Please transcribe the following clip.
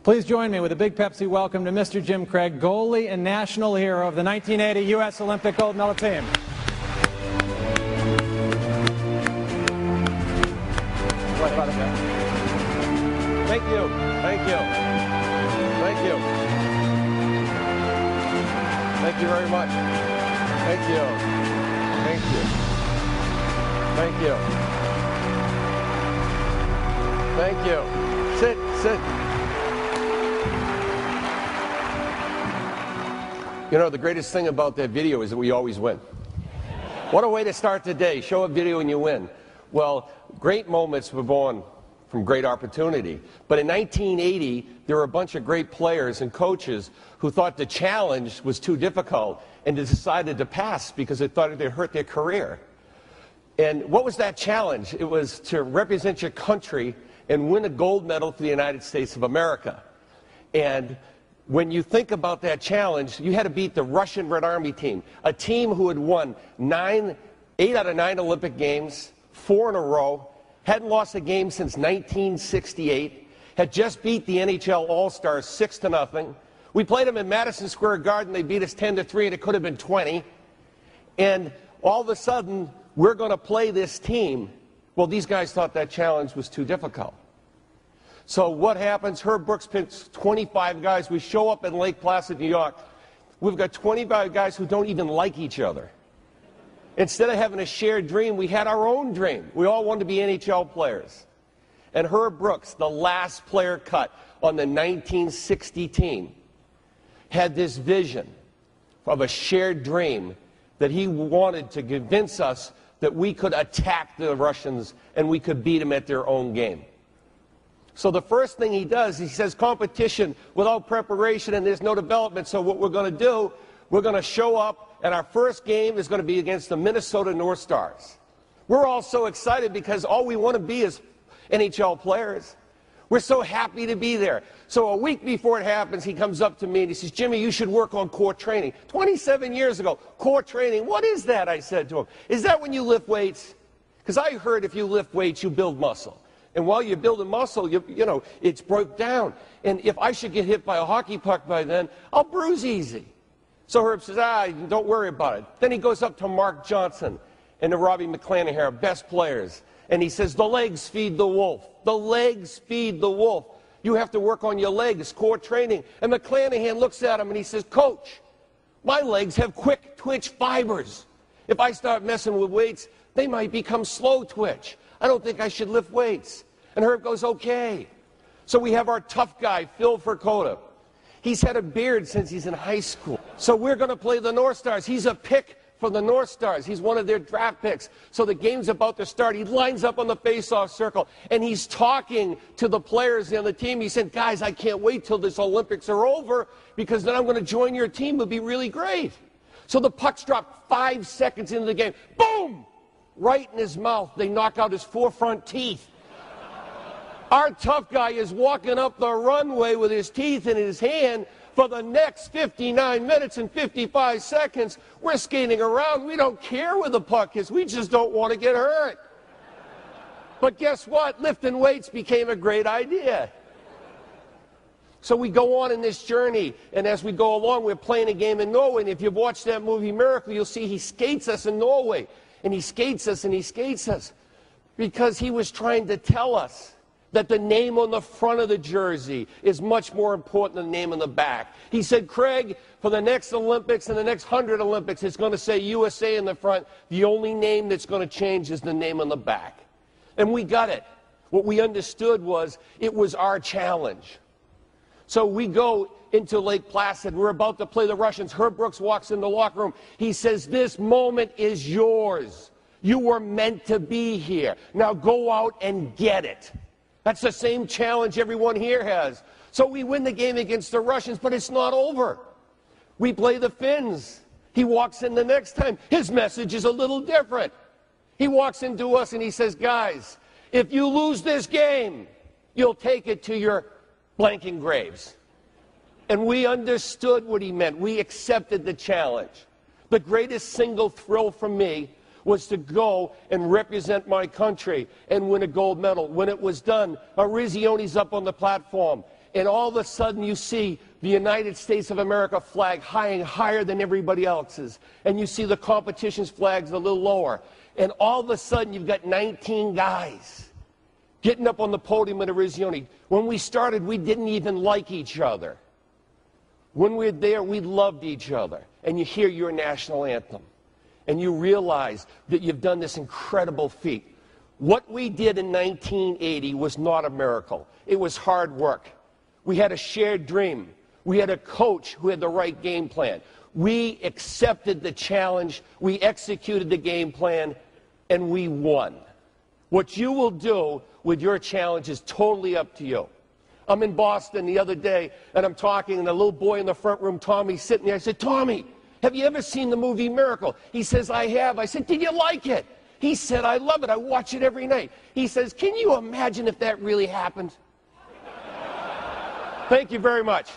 Please join me with a big Pepsi welcome to Mr. Jim Craig, goalie and national hero of the 1980 U.S. Olympic gold medal team. Thank you. Thank you. Thank you. Thank you very much. Thank you. Thank you. Thank you. Thank you. Sit. You know, the greatest thing about that video is that we always win. What a way to start the day. Show a video and you win. Well, great moments were born from great opportunity. But in 1980, there were a bunch of great players and coaches who thought the challenge was too difficult and decided to pass because they thought it would hurt their career. And what was that challenge? It was to represent your country and win a gold medal for the United States of America. And when you think about that challenge, you had to beat the Russian Red Army team, a team who had won 8 out of 9 Olympic Games, 4 in a row, hadn't lost a game since 1968, had just beat the NHL All-Stars 6-0. We played them in Madison Square Garden. They beat us 10-3, and it could have been 20. And all of a sudden, we're going to play this team. Well, these guys thought that challenge was too difficult. So what happens? Herb Brooks picks 25 guys. We show up in Lake Placid, New York. We've got 25 guys who don't even like each other. Instead of having a shared dream, we had our own dream. We all wanted to be NHL players. And Herb Brooks, the last player cut on the 1960 team, had this vision of a shared dream that he wanted to convince us that we could attack the Russians and we could beat them at their own game. So the first thing he does, he says competition without preparation and there's no development. So what we're going to do, we're going to show up, and our first game is going to be against the Minnesota North Stars. We're all so excited because all we want to be is NHL players. We're so happy to be there. So a week before it happens, he comes up to me and he says, Jimmy, you should work on core training. 27 years ago, core training, what is that? I said to him. Is that when you lift weights? Because I heard if you lift weights, you build muscle. And while you're building muscle, you know, it's broke down. And if I should get hit by a hockey puck by then, I'll bruise easy. So Herb says, don't worry about it. Then he goes up to Mark Johnson and to Robbie McClanahan, best players. And he says, the legs feed the wolf. The legs feed the wolf. You have to work on your legs, core training. And McClanahan looks at him and he says, Coach, my legs have quick twitch fibers. If I start messing with weights, they might become slow twitch. I don't think I should lift weights. And Herb goes, okay. So we have our tough guy, Phil Furcota. He's had a beard since he's in high school. So we're going to play the North Stars. He's a pick for the North Stars. He's one of their draft picks. So the game's about to start. He lines up on the face-off circle, and he's talking to the players on the team. He said, guys, I can't wait till this Olympics are over because then I'm going to join your team. It'll be really great. So the puck's dropped 5 seconds into the game. Boom! Right in his mouth. They knock out his 4 front teeth. Our tough guy is walking up the runway with his teeth in his hand for the next 59 minutes and 55 seconds. We're skating around. We don't care where the puck is. We just don't want to get hurt. But guess what? Lifting weights became a great idea. So we go on in this journey, and as we go along, we're playing a game in Norway. And if you've watched that movie Miracle, you'll see he skates us in Norway. And he skates us and he skates us because he was trying to tell us that the name on the front of the jersey is much more important than the name on the back. He said, Craig, for the next Olympics and the next 100 Olympics, it's going to say USA in the front. The only name that's going to change is the name on the back. And we got it. What we understood was it was our challenge. So we go into Lake Placid. We're about to play the Russians. Herb Brooks walks in the locker room. He says, this moment is yours. You were meant to be here. Now go out and get it. That's the same challenge everyone here has. So we win the game against the Russians, but it's not over. We play the Finns. He walks in the next time. His message is a little different. He walks into us and he says, guys, if you lose this game, you'll take it to your blanking graves. And we understood what he meant. We accepted the challenge. The greatest single thrill for me was to go and represent my country and win a gold medal. When it was done, Arizione's up on the platform, and all of a sudden you see the United States of America flag higher than everybody else's, and you see the competition's flags a little lower, and all of a sudden you've got 19 guys getting up on the podium at Eruzione. When we started, we didn't even like each other. When we were there, we loved each other. And you hear your national anthem, and you realize that you've done this incredible feat. What we did in 1980 was not a miracle. It was hard work. We had a shared dream. We had a coach who had the right game plan. We accepted the challenge, we executed the game plan, and we won. What you will do with your challenge is totally up to you. I'm in Boston the other day, and I'm talking, and a little boy in the front room, Tommy's sitting there. I said, Tommy, have you ever seen the movie Miracle? He says, I have. I said, did you like it? He said, I love it. I watch it every night. He says, can you imagine if that really happened? Thank you very much.